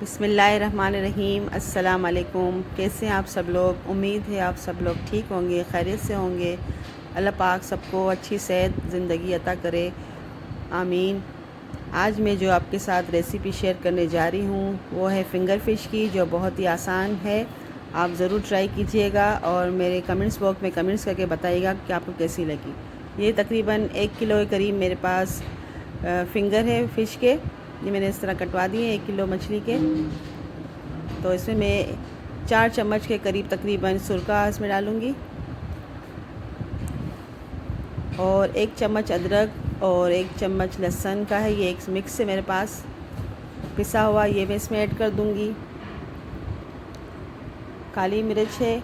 बिस्मिल्लाहिर्रहमानिर्रहीम। अस्सलाम वालेकुम। कैसे हैं आप सब लोग? उम्मीद है आप सब लोग ठीक होंगे, खैरियत से होंगे। अल्लाह पाक सबको अच्छी सेहत ज़िंदगी अता करे, आमीन। आज मैं जो आपके साथ रेसिपी शेयर करने जा रही हूँ वो है फ़िंगर फ़िश की, जो बहुत ही आसान है। आप ज़रूर ट्राई कीजिएगा और मेरे कमेंट्स बॉक्स में कमेंट्स करके बताइएगा कि आपको कैसी लगी। ये तकरीबन 1 किलो के करीब मेरे पास फ़िंगर है फ़िश के। ये मैंने इस तरह कटवा दिए 1 किलो मछली के। तो इसमें मैं 4 चम्मच के करीब तकरीबन सुरका इसमें डालूँगी और 1 चम्मच अदरक और 1 चम्मच लहसुन का है, ये एक मिक्स है मेरे पास पिसा हुआ, ये मैं इसमें ऐड कर दूँगी। काली मिर्च है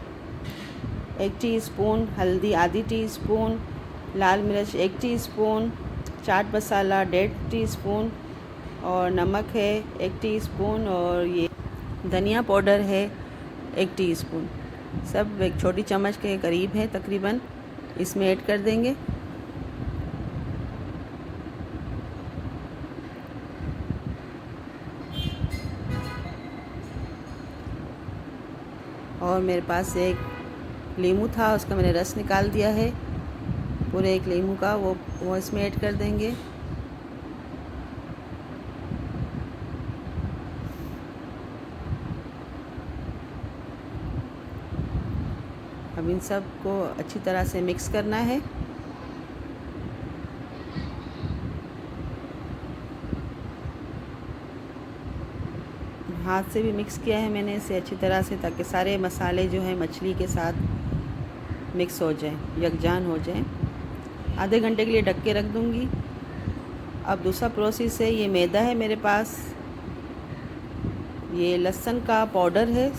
1 टीस्पून, हल्दी आधी टीस्पून, लाल मिर्च 1 टीस्पून, चाट मसाला 1.5 टीस्पून और नमक है 1 टीस्पून और ये धनिया पाउडर है 1 टीस्पून। सब एक छोटी चम्मच के करीब है तकरीबन, इसमें ऐड कर देंगे। और मेरे पास एक नींबू था, उसका मैंने रस निकाल दिया है पूरे 1 नींबू का, वो इसमें ऐड कर देंगे। अब इन सब को अच्छी तरह से मिक्स करना है। हाथ से भी मिक्स किया है मैंने इसे अच्छी तरह से, ताकि सारे मसाले जो हैं मछली के साथ मिक्स हो जाएं, यकजान हो जाएं। आधे घंटे के लिए ढक के रख दूँगी। अब दूसरा प्रोसेस है, ये मैदा है मेरे पास, ये लहसुन का पाउडर है,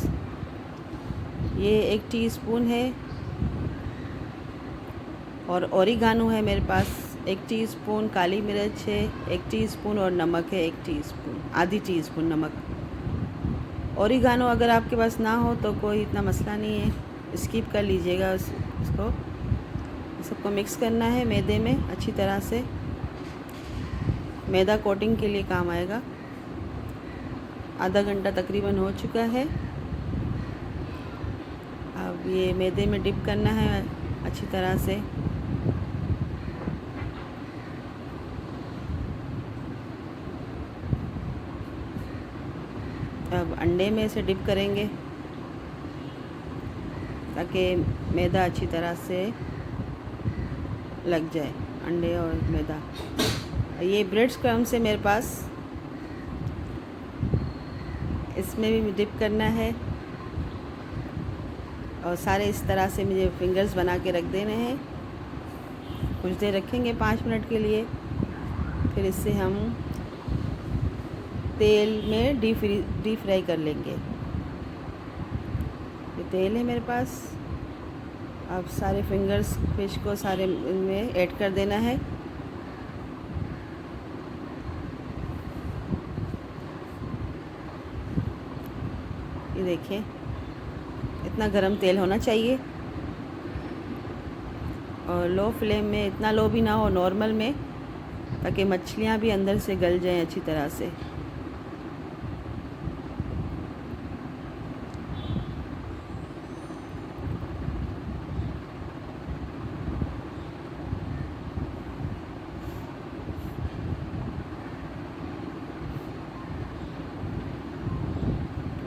ये 1 टीस्पून है और ओरिगानो है मेरे पास 1 टीस्पून, काली मिर्च है 1 टीस्पून और नमक है 1 टीस्पून, आधी टीस्पून नमक। ओरिगानो अगर आपके पास ना हो तो कोई इतना मसला नहीं है, स्किप कर लीजिएगा उसको। सबको मिक्स करना है मैदे में अच्छी तरह से, मैदा कोटिंग के लिए काम आएगा। आधा घंटा तकरीबन हो चुका है। अब ये मैदे में डिप करना है अच्छी तरह से। अब अंडे में इसे डिप करेंगे ताकि मैदा अच्छी तरह से लग जाए, अंडे और मैदा। ये ब्रेड क्रम्स है मेरे पास, इसमें भी डिप करना है और सारे इस तरह से मुझे फिंगर्स बना के रख देने हैं। कुछ देर रखेंगे 5 मिनट के लिए, फिर इससे हम तेल में डीप फ्राई कर लेंगे। ये तेल है मेरे पास। अब सारे फिंगर्स फिश को सारे में ऐड कर देना है। ये देखिए, इतना गरम तेल होना चाहिए और लो फ्लेम में, इतना लो भी ना हो, नॉर्मल में, ताकि मछलियाँ भी अंदर से गल जाएं अच्छी तरह से।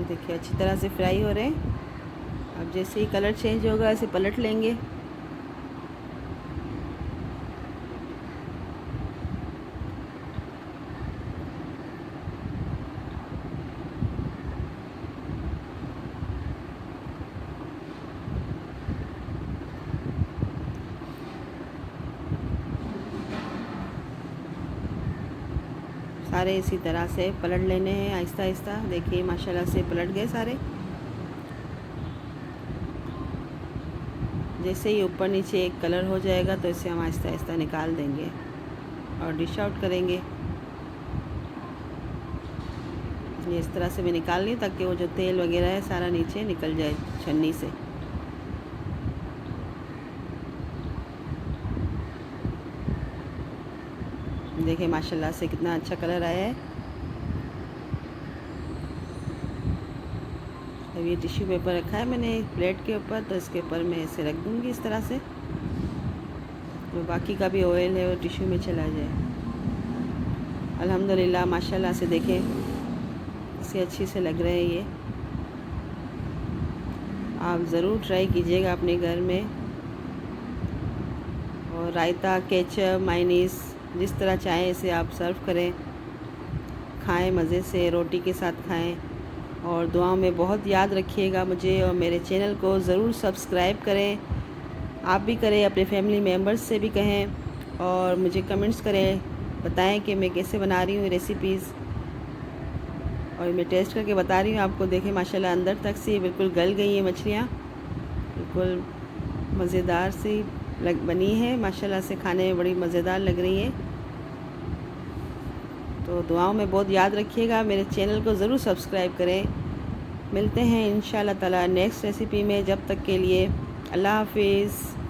देखिए अच्छी तरह से फ्राई हो रहे हैं। अब जैसे ही कलर चेंज होगा ऐसे पलट लेंगे। सारे इसी तरह से पलट लेने हैं आहिस्ता आहिस्ता। देखिए माशाल्लाह से पलट गए सारे। जैसे ही ऊपर नीचे एक कलर हो जाएगा तो इसे हम आहिस्ता आहिस्ता निकाल देंगे और डिश आउट करेंगे। ये इस तरह से मैं निकाल ली ताकि वो जो तेल वगैरह है सारा नीचे निकल जाए छन्नी से। देखिए माशाल्लाह से कितना अच्छा कलर आया है। अब ये टिश्यू पेपर रखा है मैंने प्लेट के ऊपर, तो इसके ऊपर मैं इसे रख दूँगी इस तरह से, तो बाकी का भी ऑयल है वो टिश्यू में चला जाए। अल्हम्दुलिल्लाह माशाल्लाह से देखें इसे अच्छी से लग रहे हैं ये। आप ज़रूर ट्राई कीजिएगा अपने घर में। और रायता, केचप, मायोनीज़ जिस तरह चाहें इसे आप सर्व करें, खाएं मज़े से, रोटी के साथ खाएं। और दुआओं में बहुत याद रखिएगा मुझे, और मेरे चैनल को ज़रूर सब्सक्राइब करें। आप भी करें, अपने फैमिली मेम्बर्स से भी कहें, और मुझे कमेंट्स करें, बताएं कि मैं कैसे बना रही हूँ रेसिपीज़। और मैं टेस्ट करके बता रही हूँ आपको। देखें माशाल्लाह अंदर तक से बिल्कुल गल गई है मछलियाँ, बिल्कुल मज़ेदार सी बनी है माशाल्लाह से, खाने में बड़ी मज़ेदार लग रही है। तो दुआओं में बहुत याद रखिएगा, मेरे चैनल को ज़रूर सब्सक्राइब करें। मिलते हैं इंशाल्लाह ताला नेक्स्ट रेसिपी में, जब तक के लिए अल्लाह हाफिज़।